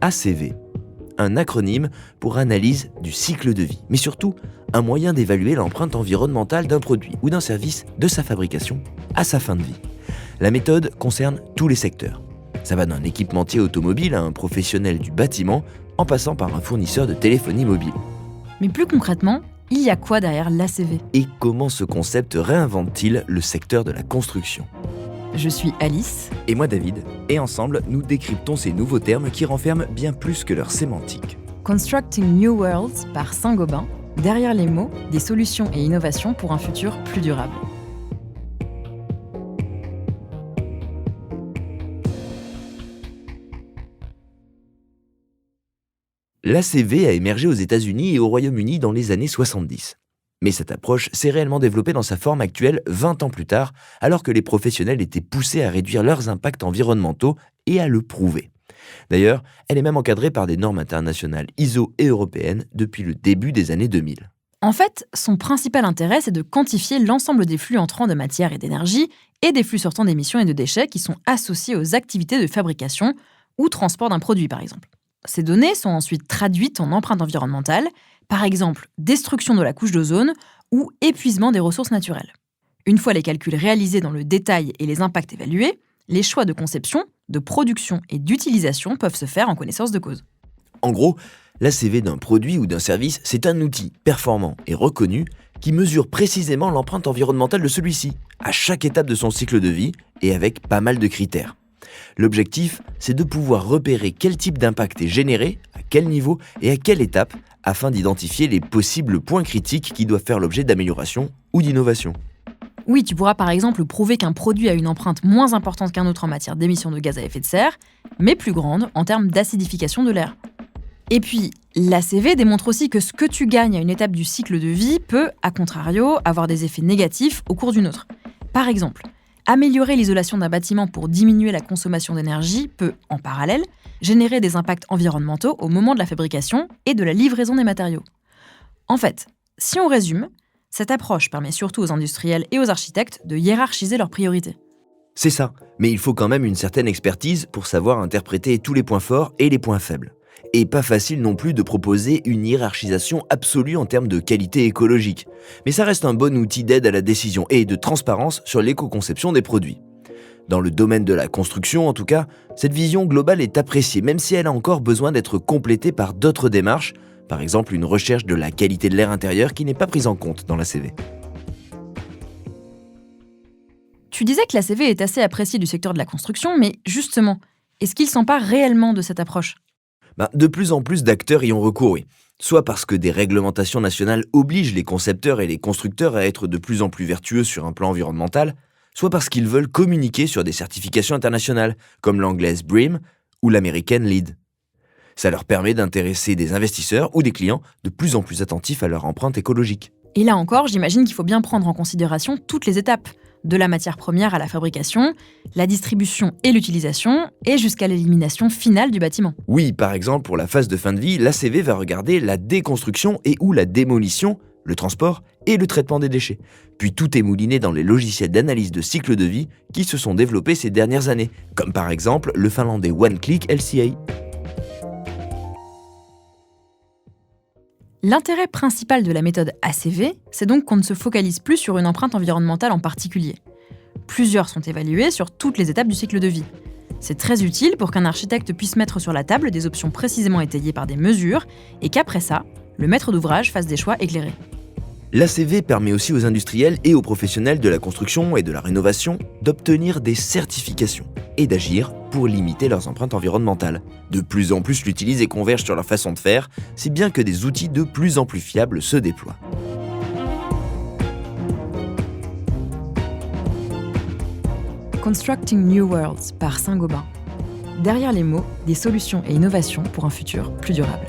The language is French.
ACV, un acronyme pour analyse du cycle de vie, mais surtout un moyen d'évaluer l'empreinte environnementale d'un produit ou d'un service de sa fabrication à sa fin de vie. La méthode concerne tous les secteurs. Ça va d'un équipementier automobile à un professionnel du bâtiment, en passant par un fournisseur de téléphonie mobile. Mais plus concrètement, il y a quoi derrière l'ACV ? Et comment ce concept réinvente-t-il le secteur de la construction ? Je suis Alice. Et moi David, et ensemble, nous décryptons ces nouveaux termes qui renferment bien plus que leur sémantique. Constructing New Worlds par Saint-Gobain. Derrière les mots, des solutions et innovations pour un futur plus durable. L'ACV a émergé aux États-Unis et au Royaume-Uni dans les années 70. Mais cette approche s'est réellement développée dans sa forme actuelle 20 ans plus tard, alors que les professionnels étaient poussés à réduire leurs impacts environnementaux et à le prouver. D'ailleurs, elle est même encadrée par des normes internationales ISO et européennes depuis le début des années 2000. En fait, son principal intérêt, c'est de quantifier l'ensemble des flux entrants de matière et d'énergie et des flux sortants d'émissions et de déchets qui sont associés aux activités de fabrication ou transport d'un produit, par exemple. Ces données sont ensuite traduites en empreintes environnementales, par exemple destruction de la couche d'ozone ou épuisement des ressources naturelles. Une fois les calculs réalisés dans le détail et les impacts évalués, les choix de conception, de production et d'utilisation peuvent se faire en connaissance de cause. En gros, l'ACV d'un produit ou d'un service, c'est un outil performant et reconnu qui mesure précisément l'empreinte environnementale de celui-ci, à chaque étape de son cycle de vie et avec pas mal de critères. L'objectif, c'est de pouvoir repérer quel type d'impact est généré, à quel niveau et à quelle étape, afin d'identifier les possibles points critiques qui doivent faire l'objet d'amélioration ou d'innovation. Oui, tu pourras par exemple prouver qu'un produit a une empreinte moins importante qu'un autre en matière d'émissions de gaz à effet de serre, mais plus grande en termes d'acidification de l'air. Et puis, l'ACV démontre aussi que ce que tu gagnes à une étape du cycle de vie peut, à contrario, avoir des effets négatifs au cours d'une autre. Par exemple, améliorer l'isolation d'un bâtiment pour diminuer la consommation d'énergie peut, en parallèle, générer des impacts environnementaux au moment de la fabrication et de la livraison des matériaux. En fait, si on résume, cette approche permet surtout aux industriels et aux architectes de hiérarchiser leurs priorités. C'est ça, mais il faut quand même une certaine expertise pour savoir interpréter tous les points forts et les points faibles. Et pas facile non plus de proposer une hiérarchisation absolue en termes de qualité écologique. Mais ça reste un bon outil d'aide à la décision et de transparence sur l'éco-conception des produits. Dans le domaine de la construction, en tout cas, cette vision globale est appréciée, même si elle a encore besoin d'être complétée par d'autres démarches, par exemple une recherche de la qualité de l'air intérieur qui n'est pas prise en compte dans l'ACV. Tu disais que l'ACV est assez appréciée du secteur de la construction, mais justement, est-ce qu'il s'empare réellement de cette approche ? De plus en plus d'acteurs y ont recours, oui. Soit parce que des réglementations nationales obligent les concepteurs et les constructeurs à être de plus en plus vertueux sur un plan environnemental, soit parce qu'ils veulent communiquer sur des certifications internationales, comme l'anglaise BREEAM ou l'américaine LEED. Ça leur permet d'intéresser des investisseurs ou des clients de plus en plus attentifs à leur empreinte écologique. Et là encore, j'imagine qu'il faut bien prendre en considération toutes les étapes, de la matière première à la fabrication, la distribution et l'utilisation, et jusqu'à l'élimination finale du bâtiment. Oui, par exemple, pour la phase de fin de vie, l'ACV va regarder la déconstruction et ou la démolition, le transport et le traitement des déchets. Puis tout est mouliné dans les logiciels d'analyse de cycle de vie qui se sont développés ces dernières années, comme par exemple le finlandais OneClick LCA. L'intérêt principal de la méthode ACV, c'est donc qu'on ne se focalise plus sur une empreinte environnementale en particulier. Plusieurs sont évaluées sur toutes les étapes du cycle de vie. C'est très utile pour qu'un architecte puisse mettre sur la table des options précisément étayées par des mesures et qu'après ça, le maître d'ouvrage fasse des choix éclairés. L'ACV permet aussi aux industriels et aux professionnels de la construction et de la rénovation d'obtenir des certifications et d'agir pour limiter leurs empreintes environnementales. De plus en plus l'utilisent et convergent sur leur façon de faire, si bien que des outils de plus en plus fiables se déploient. Constructing New Worlds par Saint-Gobain. Derrière les mots, des solutions et innovations pour un futur plus durable.